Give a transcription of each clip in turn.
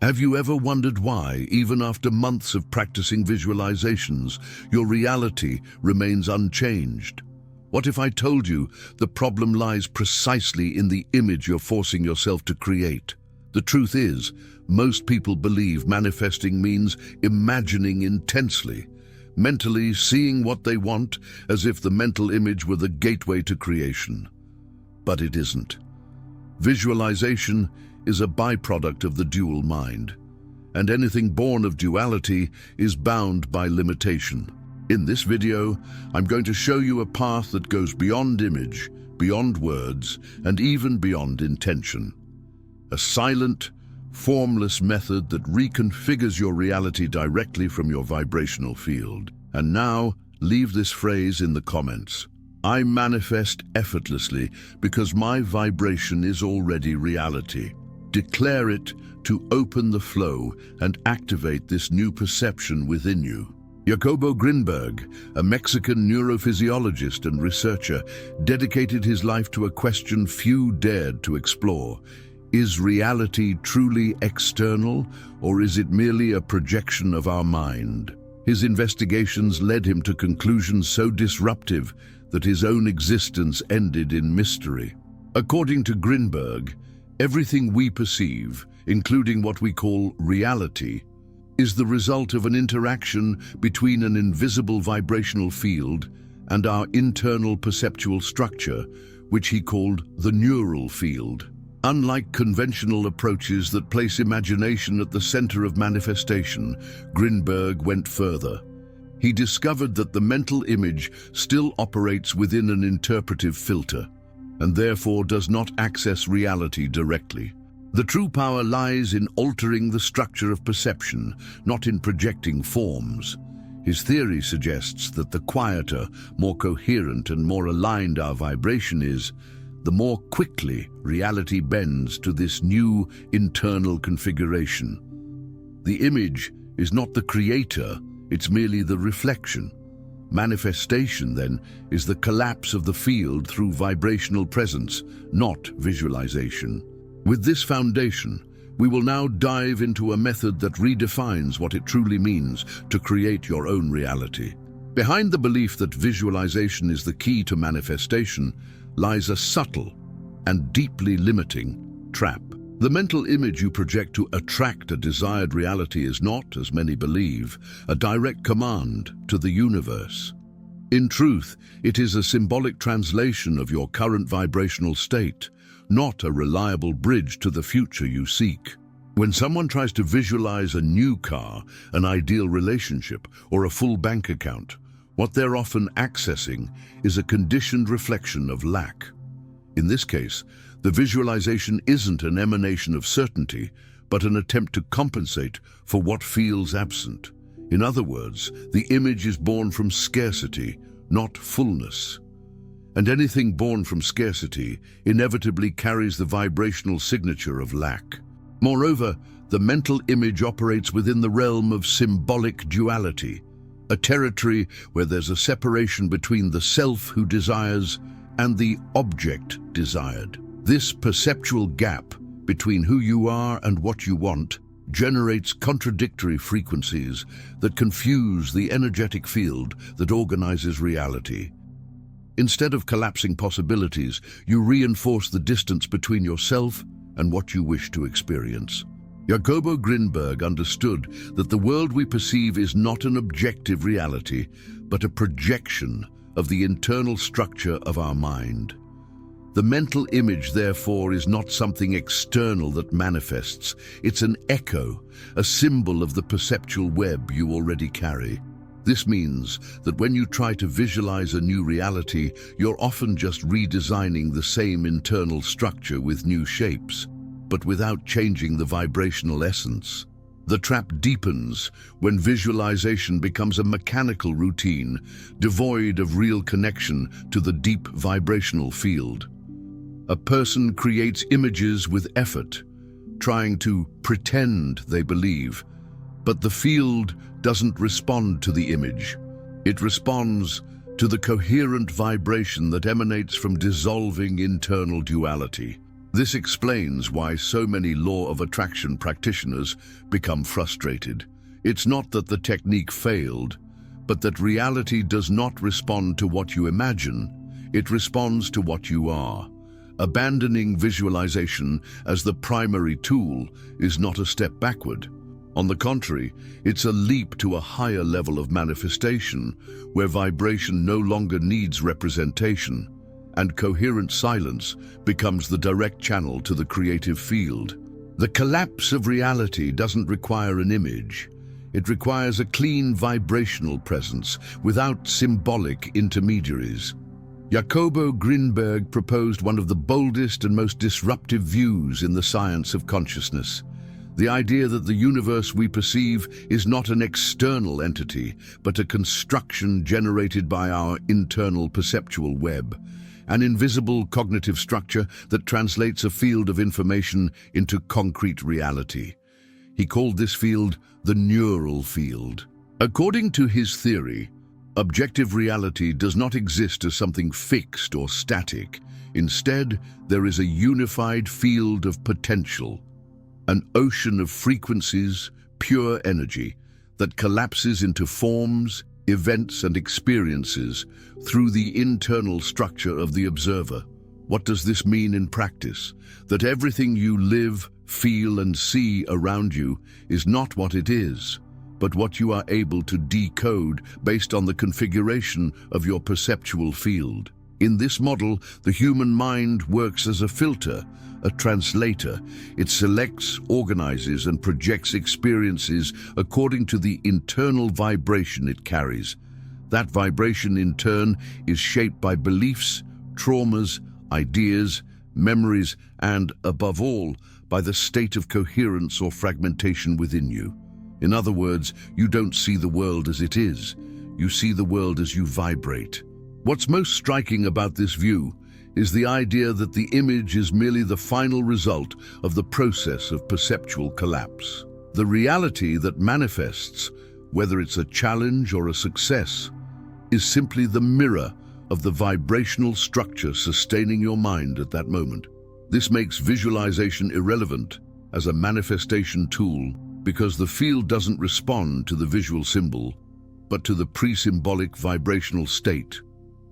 Have you ever wondered why, even after months of practicing visualizations, your reality remains unchanged? What if I told you the problem lies precisely in the image you're forcing yourself to create? The truth is, most people believe manifesting means imagining intensely, mentally seeing what they want as if the mental image were the gateway to creation. But it isn't. Visualization is a byproduct of the dual mind, and anything born of duality is bound by limitation. In this video, I'm going to show you a path that goes beyond image, beyond words, and even beyond intention. A silent, formless method that reconfigures your reality directly from your vibrational field. And now, leave this phrase in the comments. I manifest effortlessly because my vibration is already reality. Declare it to open the flow and activate this new perception within you. Jacobo Grinberg, a Mexican neurophysiologist and researcher, dedicated his life to a question few dared to explore. Is reality truly external, or is it merely a projection of our mind? His investigations led him to conclusions so disruptive that his own existence ended in mystery. According to Grinberg, everything we perceive, including what we call reality, is the result of an interaction between an invisible vibrational field and our internal perceptual structure, which he called the neural field. Unlike conventional approaches that place imagination at the center of manifestation, Grinberg went further. He discovered that the mental image still operates within an interpretive filter, and therefore does not access reality directly. The true power lies in altering the structure of perception, not in projecting forms. His theory suggests that the quieter, more coherent and more aligned our vibration is, the more quickly reality bends to this new internal configuration. The image is not the creator, it's merely the reflection. Manifestation, then, is the collapse of the field through vibrational presence, not visualization. With this foundation, we will now dive into a method that redefines what it truly means to create your own reality. Behind the belief that visualization is the key to manifestation lies a subtle and deeply limiting trap. The mental image you project to attract a desired reality is not, as many believe, a direct command to the universe. In truth, it is a symbolic translation of your current vibrational state, not a reliable bridge to the future you seek. When someone tries to visualize a new car, an ideal relationship, or a full bank account, what they're often accessing is a conditioned reflection of lack. In this case, the visualization isn't an emanation of certainty, but an attempt to compensate for what feels absent. In other words, the image is born from scarcity, not fullness. And anything born from scarcity inevitably carries the vibrational signature of lack. Moreover, the mental image operates within the realm of symbolic duality, a territory where there's a separation between the self who desires and the object desired. This perceptual gap between who you are and what you want generates contradictory frequencies that confuse the energetic field that organizes reality. Instead of collapsing possibilities, you reinforce the distance between yourself and what you wish to experience. Jacobo Grinberg understood that the world we perceive is not an objective reality, but a projection of the internal structure of our mind. The mental image, therefore, is not something external that manifests. It's an echo, a symbol of the perceptual web you already carry. This means that when you try to visualize a new reality, you're often just redesigning the same internal structure with new shapes, but without changing the vibrational essence. The trap deepens when visualization becomes a mechanical routine, devoid of real connection to the deep vibrational field. A person creates images with effort, trying to pretend they believe, but the field doesn't respond to the image. It responds to the coherent vibration that emanates from dissolving internal duality. This explains why so many law of attraction practitioners become frustrated. It's not that the technique failed, but that reality does not respond to what you imagine, it responds to what you are. Abandoning visualization as the primary tool is not a step backward. On the contrary, it's a leap to a higher level of manifestation, where vibration no longer needs representation, and coherent silence becomes the direct channel to the creative field. The collapse of reality doesn't require an image. It requires a clean vibrational presence without symbolic intermediaries. Jacobo Grinberg proposed one of the boldest and most disruptive views in the science of consciousness. The idea that the universe we perceive is not an external entity, but a construction generated by our internal perceptual web, an invisible cognitive structure that translates a field of information into concrete reality. He called this field the neural field. According to his theory, objective reality does not exist as something fixed or static. Instead, there is a unified field of potential, an ocean of frequencies, pure energy, that collapses into forms, events, and experiences through the internal structure of the observer. What does this mean in practice? That everything you live, feel, and see around you is not what it is, but what you are able to decode based on the configuration of your perceptual field. In this model, the human mind works as a filter, a translator. It selects, organizes, and projects experiences according to the internal vibration it carries. That vibration, in turn, is shaped by beliefs, traumas, ideas, memories, and, above all, by the state of coherence or fragmentation within you. In other words, you don't see the world as it is. You see the world as you vibrate. What's most striking about this view is the idea that the image is merely the final result of the process of perceptual collapse. The reality that manifests, whether it's a challenge or a success, is simply the mirror of the vibrational structure sustaining your mind at that moment. This makes visualization irrelevant as a manifestation tool because the field doesn't respond to the visual symbol, but to the pre-symbolic vibrational state,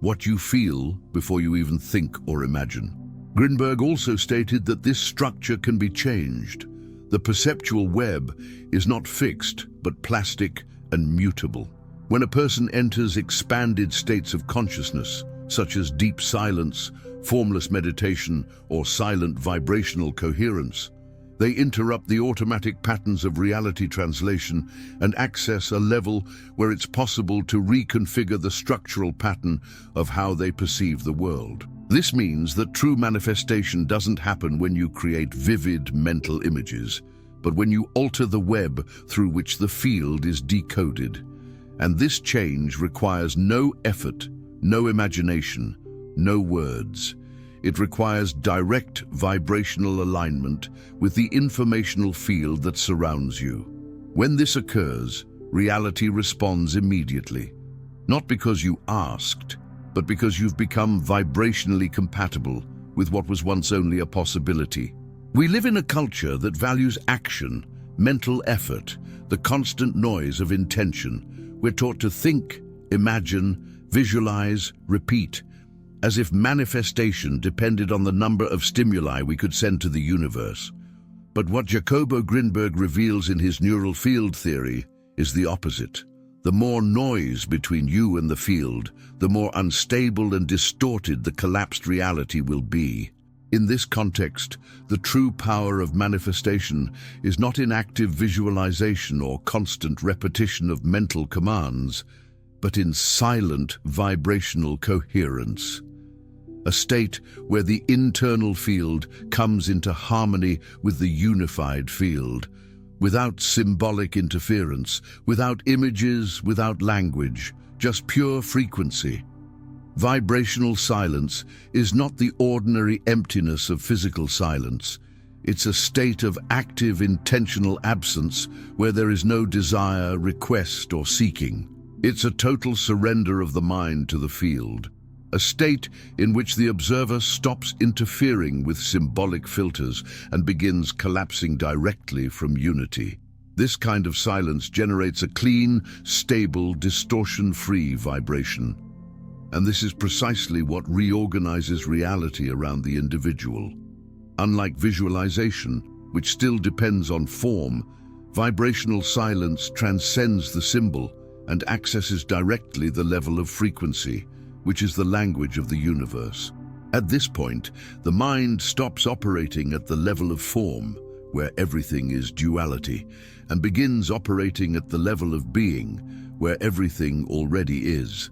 what you feel before you even think or imagine. Grinberg also stated that this structure can be changed. The perceptual web is not fixed, but plastic and mutable. When a person enters expanded states of consciousness, such as deep silence, formless meditation, or silent vibrational coherence, they interrupt the automatic patterns of reality translation and access a level where it's possible to reconfigure the structural pattern of how they perceive the world. This means that true manifestation doesn't happen when you create vivid mental images, but when you alter the web through which the field is decoded. And this change requires no effort, no imagination, no words. It requires direct vibrational alignment with the informational field that surrounds you. When this occurs, reality responds immediately. Not because you asked, but because you've become vibrationally compatible with what was once only a possibility. We live in a culture that values action, mental effort, the constant noise of intention. We're taught to think, imagine, visualize, repeat, as if manifestation depended on the number of stimuli we could send to the universe. But what Jacobo Grinberg reveals in his neural field theory is the opposite. The more noise between you and the field, the more unstable and distorted the collapsed reality will be. In this context, the true power of manifestation is not in active visualization or constant repetition of mental commands, but in silent vibrational coherence. A state where the internal field comes into harmony with the unified field, without symbolic interference, without images, without language, just pure frequency. Vibrational silence is not the ordinary emptiness of physical silence. It's a state of active, intentional absence where there is no desire, request, or seeking. It's a total surrender of the mind to the field. a state in which the observer stops interfering with symbolic filters and begins collapsing directly from unity. This kind of silence generates a clean, stable, distortion-free vibration. And this is precisely what reorganizes reality around the individual. Unlike visualization, which still depends on form, vibrational silence transcends the symbol and accesses directly the level of frequency, which is the language of the universe. At this point, the mind stops operating at the level of form, where everything is duality, and begins operating at the level of being, where everything already is.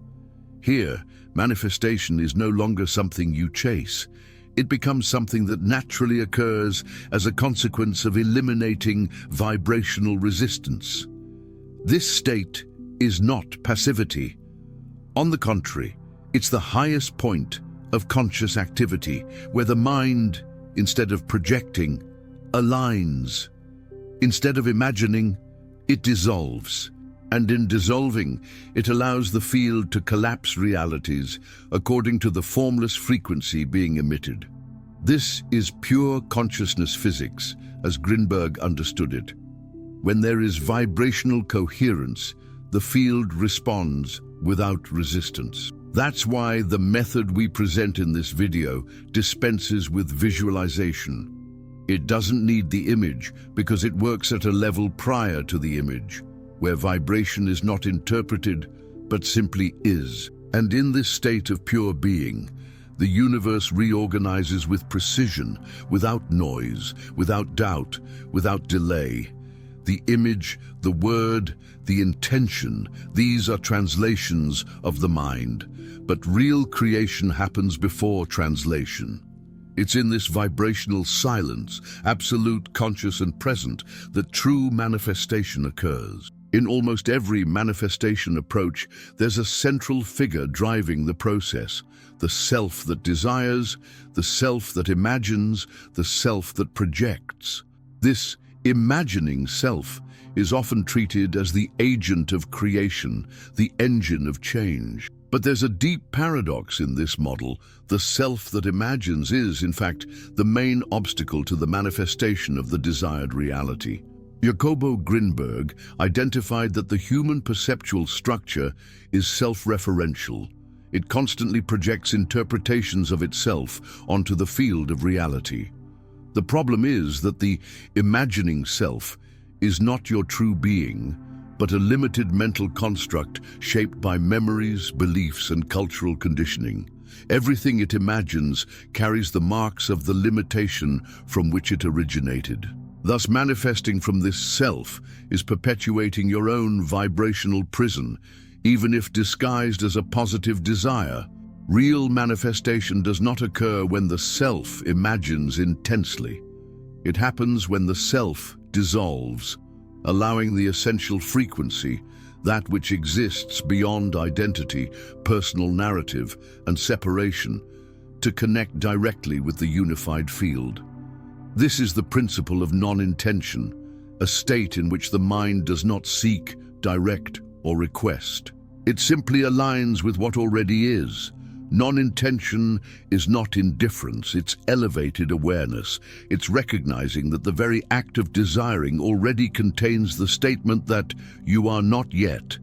Here, manifestation is no longer something you chase. It becomes something that naturally occurs as a consequence of eliminating vibrational resistance. This state is not passivity. On the contrary, it's the highest point of conscious activity, where the mind, instead of projecting, aligns. Instead of imagining, it dissolves. And in dissolving, it allows the field to collapse realities according to the formless frequency being emitted. This is pure consciousness physics, as Grinberg understood it. When there is vibrational coherence, the field responds without resistance. That's why the method we present in this video dispenses with visualization. It doesn't need the image because it works at a level prior to the image, where vibration is not interpreted, but simply is. And in this state of pure being, the universe reorganizes with precision, without noise, without doubt, without delay. The image, the word, the intention, these are translations of the mind. But real creation happens before translation. It's in this vibrational silence, absolute, conscious and present, that true manifestation occurs. In almost every manifestation approach, there's a central figure driving the process. The self that desires, the self that imagines, the self that projects. This imagining self is often treated as the agent of creation, the engine of change. But there's a deep paradox in this model. The self that imagines is, in fact, the main obstacle to the manifestation of the desired reality. Jacobo Grinberg identified that the human perceptual structure is self-referential. It constantly projects interpretations of itself onto the field of reality. The problem is that the imagining self is not your true being, but a limited mental construct shaped by memories, beliefs, and cultural conditioning. Everything it imagines carries the marks of the limitation from which it originated. Thus, manifesting from this self is perpetuating your own vibrational prison, even if disguised as a positive desire. Real manifestation does not occur when the self imagines intensely. It happens when the self dissolves, allowing the essential frequency, that which exists beyond identity, personal narrative, and separation, to connect directly with the unified field. This is the principle of non-intention, a state in which the mind does not seek, direct, or request. It simply aligns with what already is. Non-intention is not indifference, it's elevated awareness. It's recognizing that the very act of desiring already contains the statement that you are not yet.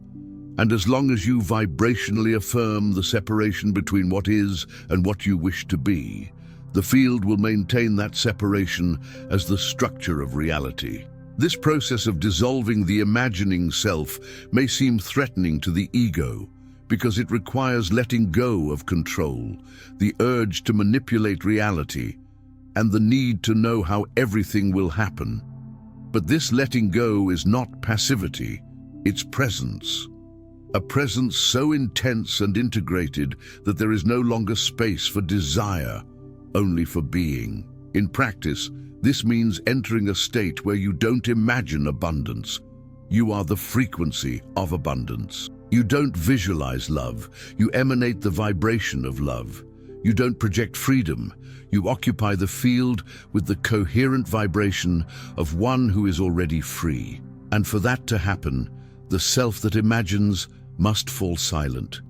And as long as you vibrationally affirm the separation between what is and what you wish to be, the field will maintain that separation as the structure of reality. This process of dissolving the imagining self may seem threatening to the ego, because it requires letting go of control, the urge to manipulate reality, and the need to know how everything will happen. But this letting go is not passivity, it's presence. A presence so intense and integrated that there is no longer space for desire, only for being. In practice, this means entering a state where you don't imagine abundance. You are the frequency of abundance. You don't visualize love, you emanate the vibration of love. You don't project freedom, you occupy the field with the coherent vibration of one who is already free. And for that to happen, the self that imagines must fall silent.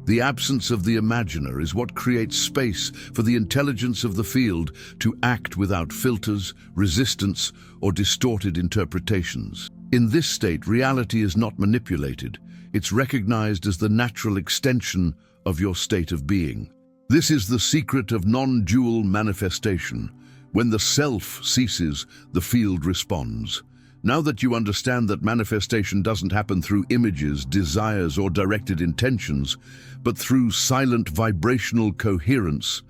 The absence of the imaginer is what creates space for the intelligence of the field to act without filters, resistance, or distorted interpretations. In this state, reality is not manipulated. It's recognized as the natural extension of your state of being. This is the secret of non-dual manifestation. When the self ceases, the field responds. Now that you understand that manifestation doesn't happen through images, desires, or directed intentions, but through silent vibrational coherence,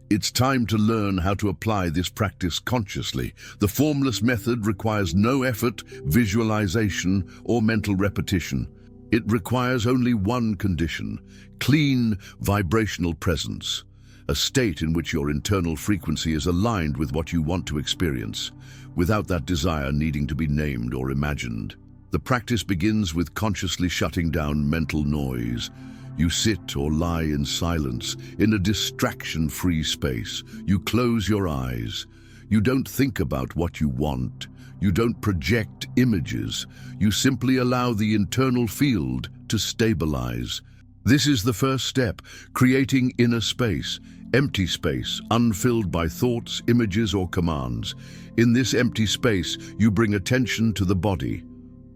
it's time to learn how to apply this practice consciously. The formless method requires no effort, visualization, or mental repetition. It requires only one condition: clean vibrational presence, a state in which your internal frequency is aligned with what you want to experience, without that desire needing to be named or imagined. The practice begins with consciously shutting down mental noise. You sit or lie in silence, in a distraction-free space. You close your eyes. You don't think about what you want. You don't project images. You simply allow the internal field to stabilize. This is the first step, creating inner space, empty space, unfilled by thoughts, images, or commands. In this empty space, you bring attention to the body.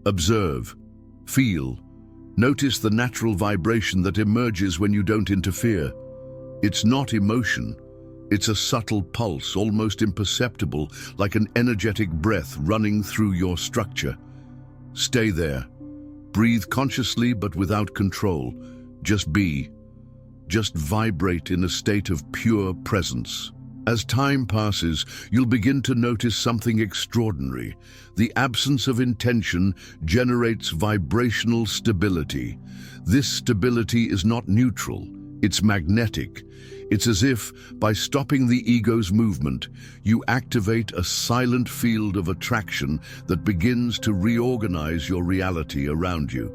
Observe, feel, notice the natural vibration that emerges when you don't interfere. It's not emotion. It's a subtle pulse, almost imperceptible, like an energetic breath running through your structure. Stay there. Breathe consciously but without control. Just be. Just vibrate in a state of pure presence. As time passes, you'll begin to notice something extraordinary. The absence of intention generates vibrational stability. This stability is not neutral, it's magnetic. It's as if, by stopping the ego's movement, you activate a silent field of attraction that begins to reorganize your reality around you.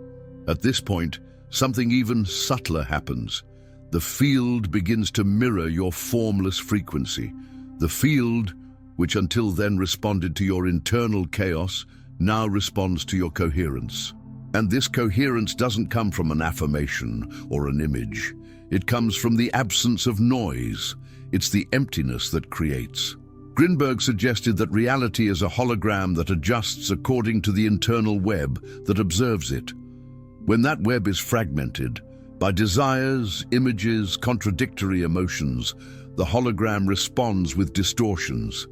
At this point, something even subtler happens. The field begins to mirror your formless frequency. The field, which until then responded to your internal chaos, now responds to your coherence. And this coherence doesn't come from an affirmation or an image. It comes from the absence of noise. It's the emptiness that creates. Grinberg suggested that reality is a hologram that adjusts according to the internal web that observes it. When that web is fragmented by desires, images, contradictory emotions, the hologram responds with distortions.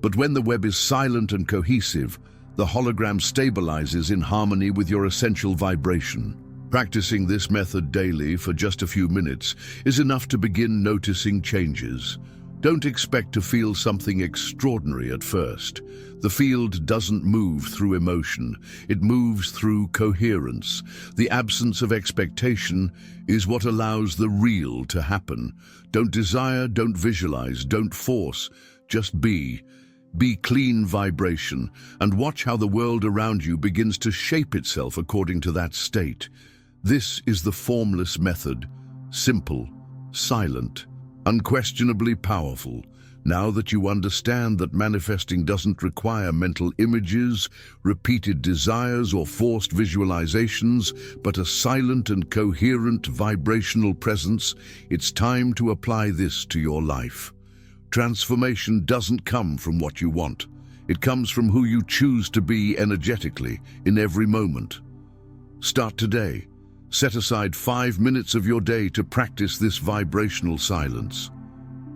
But when the web is silent and cohesive, the hologram stabilizes in harmony with your essential vibration. Practicing this method daily for just a few minutes is enough to begin noticing changes. Don't expect to feel something extraordinary at first. The field doesn't move through emotion, it moves through coherence. The absence of expectation is what allows the real to happen. Don't desire, don't visualize, don't force, just be. Be clean vibration, and watch how the world around you begins to shape itself according to that state. This is the formless method, simple, silent, unquestionably powerful. Now that you understand that manifesting doesn't require mental images, repeated desires, or forced visualizations, but a silent and coherent vibrational presence, it's time to apply this to your life. Transformation doesn't come from what you want. It comes from who you choose to be energetically in every moment. Start today. Set aside 5 minutes of your day to practice this vibrational silence.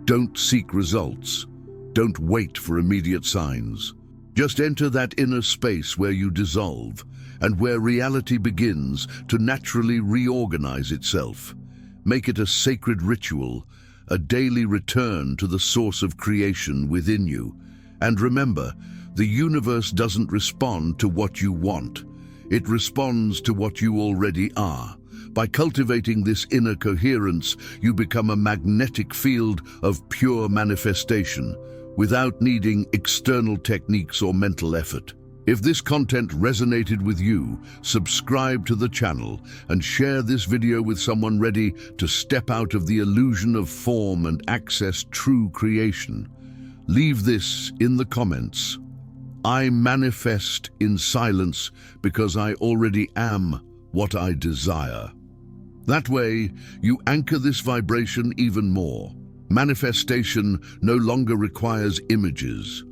Don't seek results. Don't wait for immediate signs. Just enter that inner space where you dissolve and where reality begins to naturally reorganize itself. Make it a sacred ritual, a daily return to the source of creation within you. And remember, the universe doesn't respond to what you want. It responds to what you already are. By cultivating this inner coherence, you become a magnetic field of pure manifestation, without needing external techniques or mental effort. If this content resonated with you, subscribe to the channel and share this video with someone ready to step out of the illusion of form and access true creation. Leave this in the comments. I manifest in silence because I already am what I desire. That way, you anchor this vibration even more. Manifestation no longer requires images.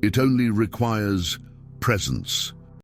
It only requires presence.